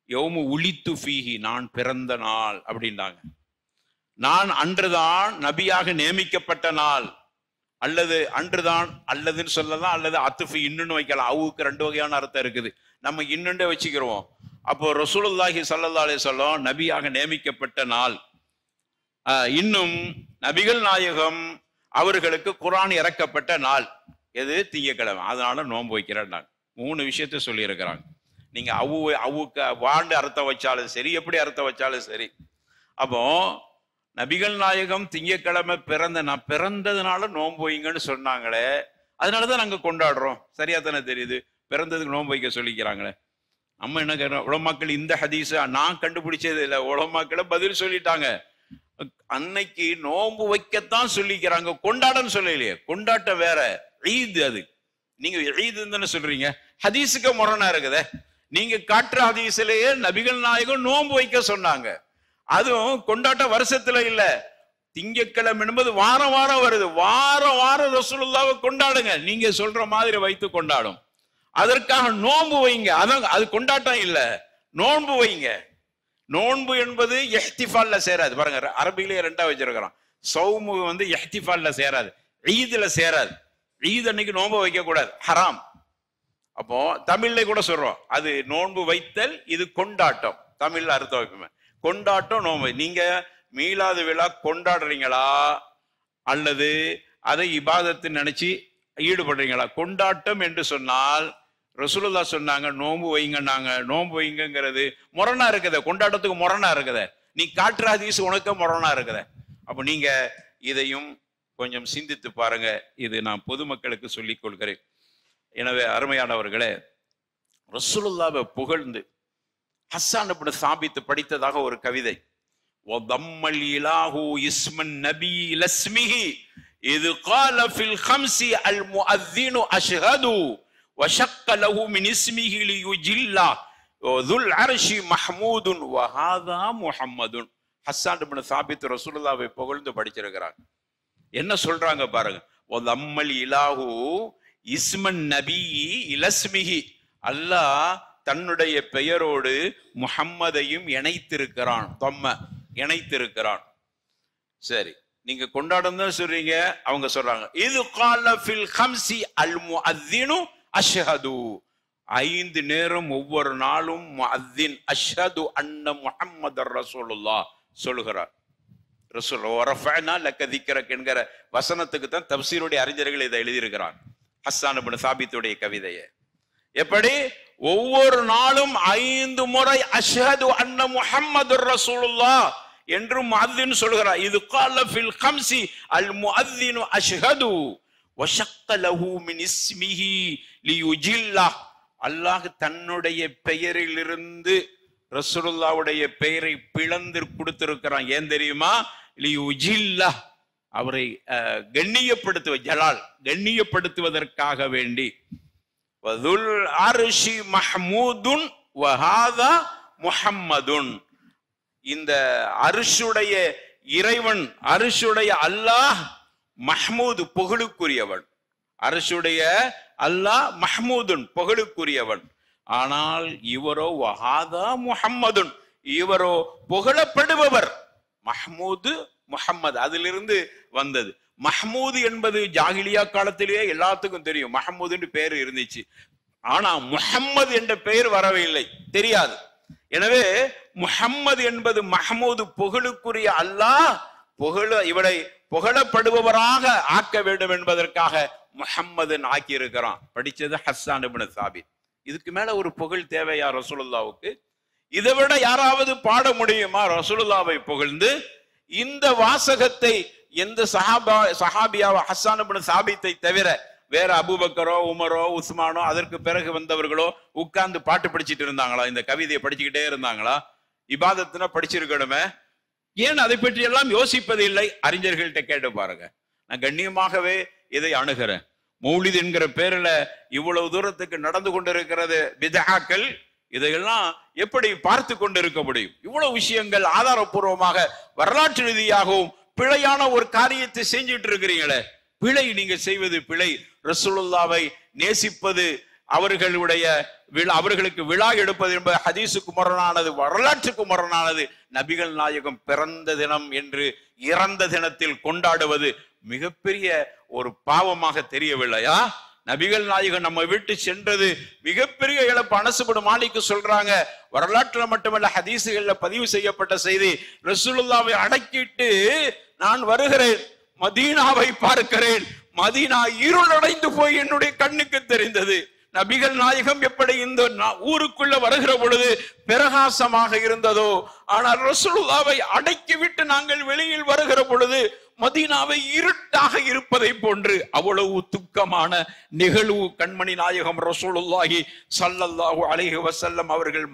யௌமு உலித்து ஃபீஹி, நான் பிறந்த நாள் அப்படின்னாங்க. நான் அன்றுதான் நபியாக நியமிக்கப்பட்ட நாள், அல்லது அன்றுதான், அல்லதுன்னு சொல்லலாம், அல்லது அத்துஃபு இன்னுன்னு வைக்கலாம். அவுக்கு 2 வகையான அர்த்தம் இருக்குது, நம்ம இன்னுண்டே வச்சுக்கிறோம். அப்போ ரசூலுல்லாஹி ஸல்லல்லாஹு அலைஹி வஸல்லம் நபியாக நியமிக்கப்பட்ட நாள், இன்னும் நபிகள் நாயகம் அவர்களுக்கு குர்ஆன் இறக்கப்பட்ட நாள் எது? திங்கக்கிழமை. அதனால நோன்பு வைக்கிறேன். 3 விஷயத்த சொல்லி இருக்கிறாங்க. நீங்க அவுக்கு வாண்டு அர்த்தம் வச்சாலும் சரி, எப்படி அர்த்தம் வச்சாலும் சரி. அப்போ நபிகள் நாயகம் திங்கக்கிழமை நான் பிறந்ததுனால நோன்பு வைங்கன்னு சொன்னாங்களே, அதனாலதான் நாங்க கொண்டாடுறோம். சரியா தானே தெரியுது? பிறந்ததுக்கு நோன்பு வைக்க சொல்லிக்கிறாங்களே. நம்ம என்ன கேட்கிறோம்? உலமாக்கள் இந்த ஹதீஸ நான் கண்டுபிடிச்சது இல்லை, உலமாக்களை பதில் சொல்லிட்டாங்க. அன்னைக்கு நோன்பு வைக்கத்தான் சொல்லிக்கிறாங்க, கொண்டாடன்னு சொல்லலையே. கொண்டாட்ட வேற, ஈத். அது நீங்க ஈதுன்னு சொல்றீங்க, ஹதீஸுக்கு முரணா இருக்குதே. நீங்க காட்டுற ஹதீஸிலேயே நபிகள் நாயகம் நோன்பு வைக்க சொன்னாங்க. அதுவும் கொண்டாட்ட வருஷத்துல இல்ல, திங்கக்கிழமை என்பது வாரம் வாரம் வருது. வாரம் வாரம் ரசூலுல்லாஹ்வை கொண்டாடுங்க, நீங்க சொல்ற மாதிரி வைத்து கொண்டாடும். அதற்காக நோன்பு வைங்க, அதான் அது கொண்டாட்டம் இல்ல, நோன்பு வைங்க. நோன்பு என்பது இஹ்திஃபால்ல சேராது. பாருங்க, அரபிலேயே 2ஆ வச்சிருக்கிறான். சௌமு இஹ்திஃபால்ல சேராது, ஈதுல சேராது. ஈத் அன்னைக்கு நோன்பு வைக்க கூடாது, ஹராம். அப்போ தமிழ்ல கூட சொல்றோம், அது நோன்பு வைத்தல், இது கொண்டாட்டம். தமிழ்ல அர்த்தம் வைப்போமே, கொண்டாட்டம் நோன்பு. நீங்க மீலாது விழா கொண்டாடுறீங்களா அல்லது அதை இபாதத்து நினைச்சு ஈடுபடுறீங்களா? கொண்டாட்டம் என்று சொன்னால் ரசூலுல்லாஹ் சொன்னாங்க நோன்பு வைங்கன்னாங்க. நோன்பு வைங்கிறது முரணா இருக்குத, கொண்டாட்டத்துக்கு முரணா இருக்குத. நீ காட்டுற ஹதீஸ் உனக்கு முரணா இருக்குத. அப்ப நீங்க இதையும் கொஞ்சம் சிந்தித்து பாருங்க. இது நான் பொதுமக்களுக்கு சொல்லிக் கொள்கிறேன். எனவே அருமையானவர்களே, ரசூலுல்லாஹ்வை புகழ்ந்து ஹஸ்ஸான் இப்னு சாபித் படித்ததாக ஒரு கவிதை. வதம்மல் இலாஹு இஸ்மன் நபி லஸ்மிஹி இது قال في الخمس المؤذن أشهد وشق له من اسمه ليجل ذو العرش محمود وهذا محمد. ஹஸ்ஸான் இப்னு சாபித் ரசூலுல்லாஹ்வை புகழ்ந்து படிச்சிருக்கிறாங்க. என்ன சொல்றாங்க பாருங்க. வதம்மல் இலாஹு இஸ்மன் நபி இலஸ்மிஹி, அல்லாஹ் தன்னுடைய பெயரோடு முஹம்மதையும் இணைத்திருக்கிறான். தொம்ம இணைத்திருக்கிறான். சரி, நீங்க கொண்டாடம் தான் சொல்றீங்க, அவங்க சொல்றாங்க இது கால ஃபில் ஹம்சி அல் முஅத்தினு அஷ்ஹது. 5 நேரம் ஒவ்வொரு நாளும் முஅத்தின் அஷ்ஹது அன்ன முஹம்மதர் ரசூலுல்லாஹ் சொல்லுகிறார். ரசூல் வரஃபஅனா லக திக்ரக் என்கிற வசனத்துக்கு தான் தஃப்சீருடைய அறிஞர்கள் இதை எழுதியிருக்கிறார். ஹஸ்ஸான் இப்னு சாபித்துடைய கவிதையை எப்படி ஒவ்வொரு நாளும் 5 முறை அஷ்ஹது அன்ன முஹம்மதுர் ரசூலுல்லாஹ் என்று முஅத்தின் சொல்கிறார். இது கால ஃபில் ஹம்சி அல் முஅத்தினு அஷ்ஹது வஷக்க லஹு மின் இஸ்மிஹி லியுஜில்லா. அல்லாஹ் தன்னுடைய பெயரிலிருந்து ரசூலுல்லாஹ்வுடைய பெயரை பிளந்து கொடுத்திருக்கிறான். ஏன் தெரியுமா? லியுஜில்லா, அவரை கண்ணியப்படுத்துவ, ஜலால் கண்ணியப்படுத்துவதற்காக வேண்டி. வதுல் அர்ஷி மஹ்மூதுன் வஹாதா முஹம்மதுன். இந்த அர்ஷுடைய இறைவன், அர்ஷுடைய அல்லாஹ் மஹ்மூது புகழுக்குரியவன். அர்ஷுடைய அல்லாஹ் மஹ்மூதுன் புகழுக்குரியவன். ஆனால் இவரோ வஹாதா முஹம்மதுன், இவரோ புகழப்படுபவர். மஹ்மூது முஹம்மது அதிலிருந்து வந்தது. மஹ்மூது என்பது ஜாகிலியா காலத்திலேயே எல்லாத்துக்கும் தெரியும், மஹ்மூது என்று பெயர் இருந்துச்சு. ஆனா முஹம்மது என்ற பெயர் வரவில்லை, தெரியாது. எனவே முஹம்மது என்பது மஹ்மூது புகழுக்குரிய அல்லாஹ் இவரை புகழப்படுபவராக ஆக்க வேண்டும் என்பதற்காக முஹம்மதுன் ஆக்கி இருக்கிறான். படிச்சது ஹஸ்ஸான் இப்னு சாபித். இதுக்கு மேல ஒரு புகழ் தேவையா ரசூலுல்லாஹ்வுக்கு? இதை விட யாராவது பாட முடியுமா ரசூலுல்லாஹ்வை புகழ்ந்து? இந்த வாசகத்தை எந்த சஹாபியாவோ ஹஸ்ஸான் இப்னு சாபித்தை தவிர வேற அபூபக்கரோ உமரோ உஸ்மானோ அதற்கு பிறகு வந்தவர்களோ உட்கார்ந்து பாட்டு படிச்சுட்டு இருந்தாங்களா? இந்த கவிதையை படிச்சுக்கிட்டே இருந்தாங்களா? இபாதத்துனா படிச்சிருக்கணுமே, ஏன் அதை பற்றி எல்லாம் யோசிப்பது இல்லை? அறிஞர்கள்ட்ட கேட்டு பாருங்க. நான் கண்ணியமாகவே இதை அணுகிறேன். மௌலித் என்கிற பேர்ல இவ்வளவு தூரத்துக்கு நடந்து கொண்டிருக்கிறது பித்ஆக்கள். இதையெல்லாம் எப்படி பார்த்து கொண்டிருக்க முடியும்? இவ்வளவு விஷயங்கள் ஆதாரபூர்வமாக வரலாற்று ரீதியாகவும் பிழையான ஒரு காரியத்தை செஞ்சிட்டு இருக்கிறீங்களே. பிழை, நீங்க செய்வது பிழை. ரசூலுல்லாஹ்வை நேசிப்பது, அவர்களுக்கு விழா எடுப்பது என்பது ஹதீஸுக்கு முரணானது, வரலாற்றுக்கு முரணானது. நபிகள் நாயகம் பிறந்த தினம் என்று இறந்த தினத்தில் கொண்டாடுவது மிகப்பெரிய ஒரு பாவமாக தெரியவில்லையா? நபிகள் நாயகம் நம்ம விட்டு சென்றது மிகப்பெரிய இழப்பு. அனசுபடு மாலிக்கு சொல்றாங்க, வரலாற்றுல மட்டுமல்ல ஹதீசுகள்ல பதிவு செய்யப்பட்ட செய்தி, ரசூலுல்லாஹ்வை அடக்கிட்டு நான் வருகிறேன், மதீனாவை பார்க்கிறேன், மதீனா இருளடைந்து போய் என்னுடைய கண்ணுக்கு தெரிந்தது. நபிகள் நாயகம் எப்படி இந்த ஊருக்குள்ள வருகிற பொழுது பிரகாசமாக இருந்ததோ, ஆனால் ரசூலுல்லாஹ்வை அடக்கிவிட்டு நாங்கள் வெளியில் வருகிற பொழுது மதீனாவை இருட்டாக இருப்பதை போன்று அவ்வளவு துக்கமான நிகழ்வு. கண்மணி நாயகம் ரசூலுல்லாஹி ஸல்லல்லாஹு அலைஹி வஸல்லம் அவர்கள்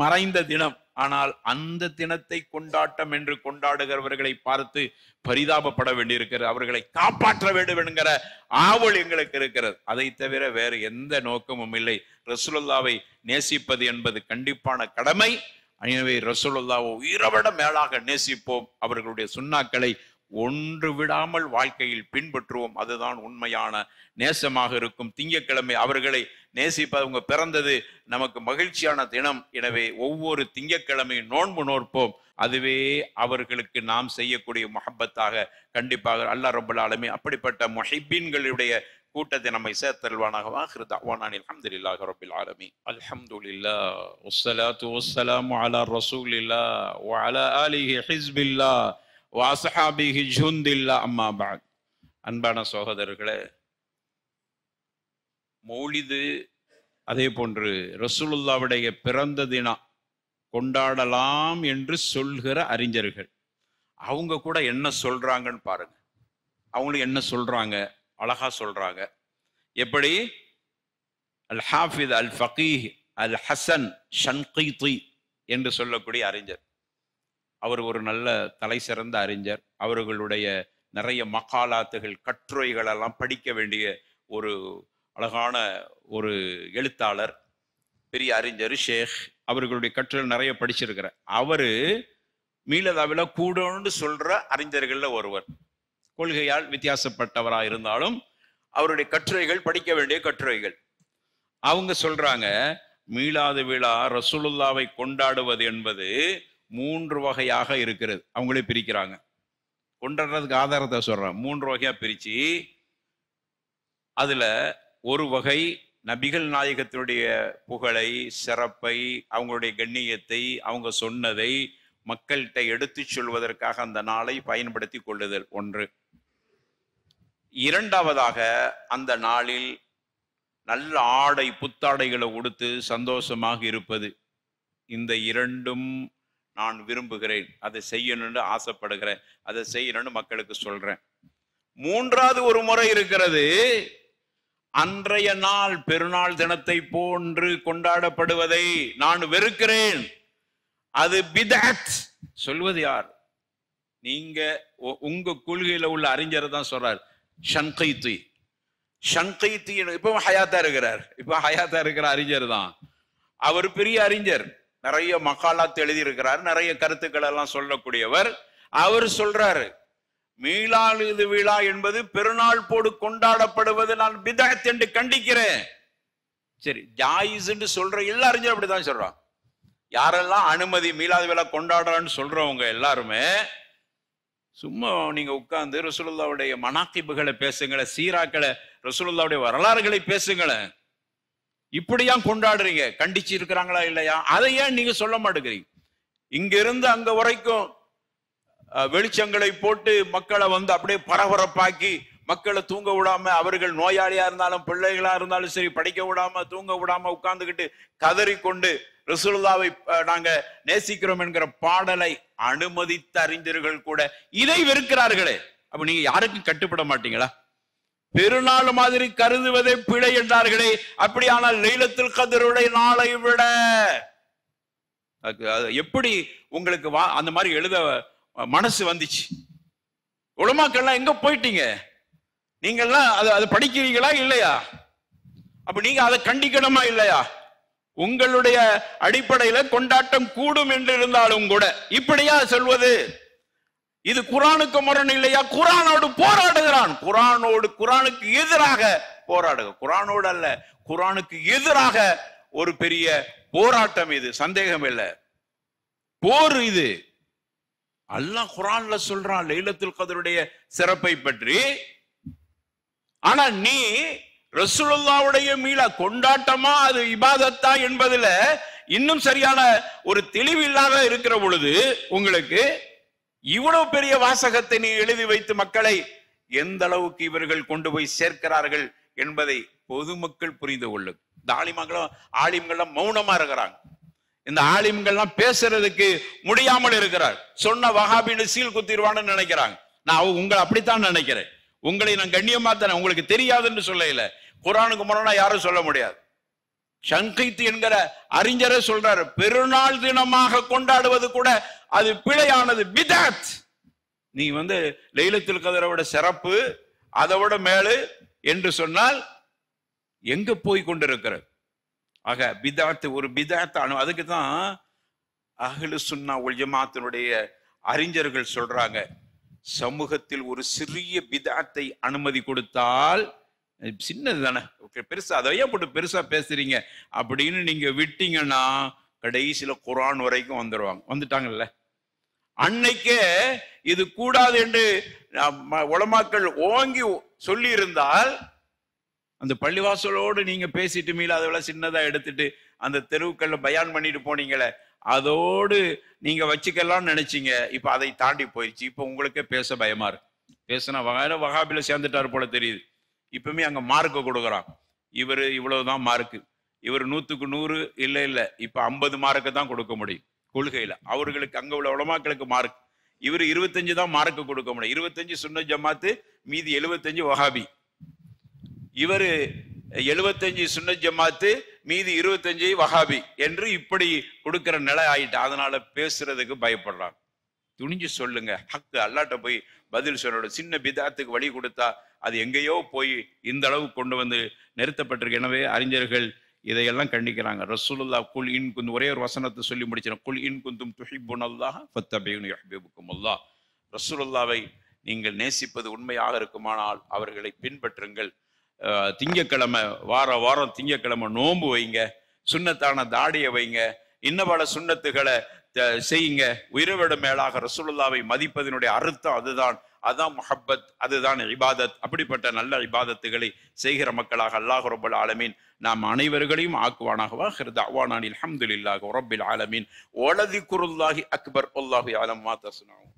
மறைந்த தினம். ஆனால் அந்த தினத்தை கொண்டாட்டம் என்று கொண்டாடுகிறவர்களை பார்த்து பரிதாபப்பட வேண்டியிருக்கிறது. அவர்களை காப்பாற்ற வேண்டும் என்கிற ஆவல் எங்களுக்கு இருக்கிறது. அதை தவிர வேறு எந்த நோக்கமும் இல்லை. ரசூலுல்லாஹ்வை நேசிப்பது என்பது கண்டிப்பான கடமை. எனவே ரசூலுல்லாஹ்வை உயிரைவிட மேலாக நேசிப்போம். அவர்களுடைய சுன்னாக்களை ஒன்று விடாமல் வாழ்க்கையில் பின்பற்றுவோம். அதுதான் உண்மையான நேசமாக இருக்கும். திங்கட்கிழமை அவர்களை நேசிப்பவங்க பிறந்தது நமக்கு மகிழ்ச்சியான தினம். எனவே ஒவ்வொரு திங்கட்கிழமையும் நோன்பு நோற்போம். அதுவே அவர்களுக்கு நாம் செய்யக்கூடிய முஹப்பத்தாக கண்டிப்பாக அல்லாஹ் ரப்பல் ஆலமீன் அப்படிப்பட்ட முஹிப்பீன்களுடைய கூட்டத்தை நம்மை சேர்த்தல்வானாக. ஆகிரு தஅவானா அல்ஹம்துலில்லாஹி ரப்பில் ஆலமீன். அல்ஹம்துலில்லாஹ் வஸ்ஸலாத்து வஸ்ஸலாமு அலா ரசூலில்லாஹ் வ அலா ஆலிஹி ஹிஸ்பில்லாஹ் வ அஸ்ஹாபிஹி ஜுந்தில்லாஹ். அம்மா பஅத். அன்பான சகோதரர்களே, மௌலிது அதே போன்று ரசூலுல்லாவுடைய பிறந்த தினம் கொண்டாடலாம் என்று சொல்கிற அறிஞர்கள் அவங்க கூட என்ன சொல்றாங்கன்னு பாருங்க. அவங்களும் என்ன சொல்றாங்க, அழகா சொல்றாங்க. எப்படி? அல் ஹாஃபிஸ் அல் ஃபகீஹ் அல் ஹசன் ஷன்கீதி என்று சொல்லக்கூடிய அறிஞர், அவர் ஒரு நல்ல தலை சிறந்த அறிஞர். அவர்களுடைய நிறைய மகாலாத்துகள், கட்டுரைகள் எல்லாம் படிக்க வேண்டிய ஒரு அழகான ஒரு எழுத்தாளர், பெரிய அறிஞர், ஷேக். அவர்களுடைய கட்டுரைகள் நிறைய படிச்சிருக்கிற அவரு மீளதாவில கூடன்னு சொல்ற அறிஞர்கள்ல ஒருவர். கொள்கையால் வித்தியாசப்பட்டவராக இருந்தாலும் அவருடைய கட்டுரைகள் படிக்க வேண்டிய கட்டுரைகள். அவங்க சொல்றாங்க, மீளாது விழா ரசூலுல்லாவை கொண்டாடுவது என்பது 3 வகையாக இருக்கிறது. அவங்களே பிரிக்கிறாங்க. கொண்டாடுறதுக்கு ஆதாரத்தை சொல்றாங்க. 3 வகையா பிரிச்சு, அதுல ஒரு வகை நபிகள் நாயகத்தினுடைய புகழை, சிறப்பை, அவங்களுடைய கண்ணியத்தை, அவங்க சொன்னதை மக்கள்கிட்ட எடுத்து சொல்வதற்காக அந்த நாளை பயன்படுத்தி கொள்ளுதல் ஒன்று. இரண்டாவதாக, அந்த நாளில் நல்ல ஆடை, புத்தாடைகளை உடுத்து சந்தோஷமாக இருப்பது. இந்த 2ம் நான் விரும்புகிறேன், அதை செய்யணும்னு ஆசைப்படுகிறேன், அதை செய்யணும்னு மக்களுக்கு சொல்றேன். 3வது ஒரு முறை இருக்கிறது. அன்றைய நாள் பெருநாள் தினத்தை போன்று கொண்டாடப்படுவதை நான் வெறுக்கிறேன். அது பிதஅத். சொல்வது யார்? நீங்க உங்க கொள்கையில உள்ள அறிஞர் தான் சொல்றார். ஷன்கீதி. ஷன்கீதி இப்ப ஹயாத்தா இருக்கிற அறிஞர் தான். அவர் பெரிய அறிஞர், நிறைய மகாலாத் எழுதி இருக்கிறார், நிறைய கருத்துக்கள் எல்லாம் சொல்லக்கூடியவர். அவர் சொல்றாரு, மீளாது விழா என்பது பெருநாள் போடு கொண்டாடப்படுவது நான் பிதஅத் என்று கண்டிக்கிறேன். சரி, ஜாயிஸ் என்று சொல்ற எல்லா அறிஞரும் அப்படிதான் சொல்றான். யாரெல்லாம் அனுமதி மீளாது விழா கொண்டாடுறான்னு சொல்றவங்க எல்லாருமே சும்மா நீங்க உட்கார்ந்து ரசூலுல்லாவுடைய மனாக்கிபுகளை பேசுங்களேன், சீராக்களை, ரசூலுல்லாவுடைய வரலாறுகளை பேசுங்களேன். இப்படியா கொண்டாடுறீங்க? கண்டிச்சு இருக்கிறாங்களா இல்லையா? அதை ஏன் நீங்க சொல்ல மாட்டேங்கிறீங்க? இங்க இருந்து அங்க வரைக்கும் வெளிச்சங்களை போட்டு மக்களை அப்படியே பரபரப்பாக்கி மக்களை தூங்க விடாம, அவர்கள் நோயாளியா இருந்தாலும் பிள்ளைகளா இருந்தாலும் சரி, படிக்க விடாம தூங்க விடாம உட்கார்ந்துகிட்டு கதறிக்கொண்டு ரசூலுல்லாவை நாங்க நேசிக்கிறோம் என்கிற பாடலை அனுமதித்த அறிஞர்கள் கூட இதை வெறுக்கிறார்களே. அப்ப நீங்க யாருக்கும் கட்டுப்பட மாட்டீங்களா? பெருநாள் மாதிரி கருதுவதே பிழை என்றார்களே. அப்படியானால் லைலத்துல் கத்ருடைய நாளை விட எப்படி உங்களுக்கு அந்த மாதிரி எழுத மனசு வந்துச்சு? உலமாக்கள்லாம் எங்க போயிட்டீங்க? நீங்கெல்லாம் அதை படிக்கிறீங்களா இல்லையா? அப்ப நீங்க அதை கண்டிக்கணுமா இல்லையா? உங்களுடைய அடிப்படையில கொண்டாட்டம் கூடும் என்று இருந்தாலும் கூட இப்படியா சொல்வது? இது குர்ஆனுக்கு முரண் இல்லையா? குர்ஆனோடு போராடுகிறான். குர்ஆனுக்கு எதிராக போராடுக. குர்ஆனோடு அல்ல, குர்ஆனுக்கு எதிராக ஒரு பெரிய போராட்டம். இது சந்தேகம் இல்லை, போர். இது அல்லாஹ் குர்ஆன்ல சொல்றான் லைலத்துல் கத்ருடைய சிறப்பை பற்றி. ஆனா நீ ரசூலுல்லாவுடைய மீளா கொண்டாட்டமா அது இபாதத்தா என்பதுல இன்னும் சரியான ஒரு தெளிவில்லாத இருக்கிற பொழுது உங்களுக்கு இவ்வளவு பெரிய வாசகத்தை நீ எழுதி வைத்து மக்களை எந்த அளவுக்கு இவர்கள் கொண்டு போய் சேர்க்கிறார்கள் என்பதை பொதுமக்கள் புரிந்து கொள்ளும். இந்த ஆலிம்களும் மௌனமா இருக்கிறாங்க. இந்த ஆலிம்கள்லாம் பேசுறதுக்கு முடியாமல் இருக்கிறார். சொன்ன வஹாபின்னு சீல் குத்திடுவான்னு நினைக்கிறாங்க. நான் உங்களை அப்படித்தான் நினைக்கிறேன். உங்களை நான் கண்ணியமா தானே, உங்களுக்கு தெரியாதுன்னு சொல்லல. குர்ஆனுக்கு முரணா யாரும் சொல்ல முடியாது. ஷன்கீதி என்கிற அறிஞரே சொல்றாரு, பெருநாள் தினமாக கொண்டாடுவது கூட அது பிழையானது, பிதஅத். நீ லைலத்துல் கத்ரோட சிறப்பு அதை விட மேலு என்று சொன்னால் எங்க போய் கொண்டிருக்கிற? ஆக பிதஅத் ஒரு பிதஅத். அதுக்கு தான் அஹ்லு சுன்னா வல் ஜமாஅத்தினுடைய அறிஞர்கள் சொல்றாங்க, சமூகத்தில் ஒரு சிறிய பிதஅத்தை அனுமதி கொடுத்தால், சின்னது தானே, பெருசா அதையே போட்டு பெருசா பேசுறீங்க அப்படின்னு நீங்க விட்டீங்கன்னா கடைசியில குர்ஆன் வரைக்கும் வந்துட்டாங்கல்ல. அன்னைக்கே இது கூடாது என்று உலமாக்கள் ஓங்கி சொல்லி இருந்தால் அந்த பள்ளிவாசலோடு நீங்க பேசிட்டு மீளாதவளை சின்னதா எடுத்துட்டு அந்த தெருவுக்கள்ல பயான் பண்ணிட்டு போனீங்களே, அதோடு நீங்க வச்சுக்கலாம்னு நினைச்சீங்க. இப்ப அதை தாண்டி போயிடுச்சு. இப்ப உங்களுக்கே பேச பயமா இருக்கு. பேசினா வகாபில சேர்ந்துட்டாரு போல தெரியுது. இப்பவுமே அங்க மார்க்கு கொடுக்குறான். இவரு இவ்வளவுதான் மார்க்கு, இவர் 100க்கு 100 இல்ல இப்ப 50 மார்க்கு தான் கொடுக்க முடியும் கொள்கையில. அவர்களுக்கு அங்க உள்ள உலமாக்களுக்கு மார்க், இவர் 25 தான் மார்க்கு கொடுக்க முடியும். 25 சுன்னத் ஜமாத்து, மீதி 75 வஹாபி. இவரு 75 சுன்னத் ஜமாத்து, மீதி 25 வஹாபி என்று இப்படி கொடுக்கிற நிலை ஆயிட்டு. அதனால பேசுறதுக்கு பயப்படுறாங்க. துணிஞ்சு சொல்லுங்க, ஹக்கு அல்லாட்ட போய் பதில் சொல்லணும். சின்ன பிதாத்துக்கு வழி கொடுத்தா அது எங்கேயோ போய் இந்த அளவு கொண்டு வந்து நிறுத்தப்பட்டிருக்கு. எனவே அறிஞர்கள் இதையெல்லாம் கண்டிக்கிறாங்க. ரசூலுல்லாஹ் குல் இன் குந்து, ஒரே ஒரு வசனத்தை சொல்லி முடிச்சிடும். குல் இன் குந்தும் துஹிப்புனல்லாஹ ஃபத்தபியூனி யுஹ்பிபுக்குமுல்லாஹ். ரசூலுல்லாவை நீங்கள் நேசிப்பது உண்மையாக இருக்குமானால் அவர்களை பின்பற்றுங்கள். திங்கக்கிழமை வாரம் திங்கக்கிழமை நோன்பு வைங்க, சுன்னத்தான தாடியை வைங்க, இன்ன பல சுன்னத்துகளை செய்யுங்க. உயிரை மேலாக ரசூலுல்லாவை மதிப்பதனுடைய அர்த்தம் அதுதான். அதான் முஹப்பத், அதுதான் இபாதத். அப்படிப்பட்ட நல்ல இபாதத்துகளை செய்கிற மக்களாக அல்லாஹ் ரப்பல் ஆலமீன் நாம் அனைவர்களையும் ஆக்குவானாக. வாஹிர் தஅவானா அல்ஹம்துலில்லாஹி ரப்பில் ஆலமீன். வலதிக்ருல்லாஹி அக்பர். வல்லாஹு யஅலம் மா தஸ்னஊன்.